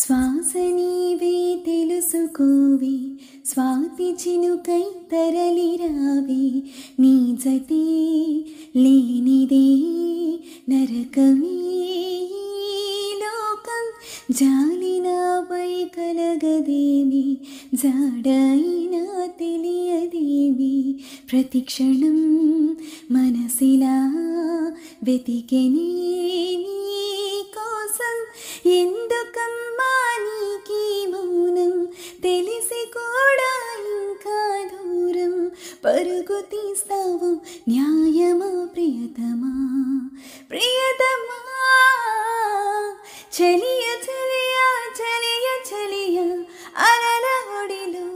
శ్వాస నీవే తెలుసుకోవే స్వాతి చినుకై తరలిరావే నీ జతే లేనిదే నరకమే ఈ లోకం జాలినాపై కలగదేమి జాడైనా తెలియదేమి ప్రతిక్షణం మనసిలా వెతికెనే నీ కోసం ఎందుకమ్మా నీకీ మౌనం తెలిసి కూడా ఇంకా దూరం పరుగు తీస్తావు న్యాయమా ప్రియతమా ప్రియతమా చలియ చలియ చలియ చలియ అలల ఒడిలో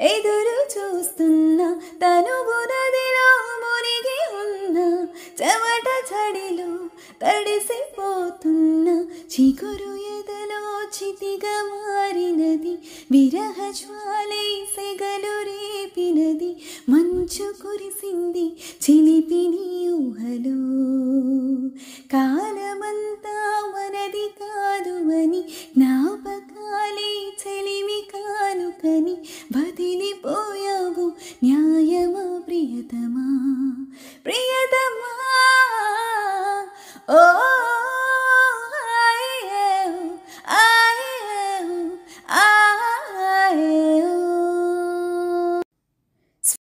ఎదురు చూస్తున్నా తనువు నదిలో మునిగి ఉన్న చెమట చడిలో తడిసిపోతున్నా చిగురు ఎదలో చితిగా మారినది విరహ జ్వాలై సెగలు రేపినది మంచు కురిసింది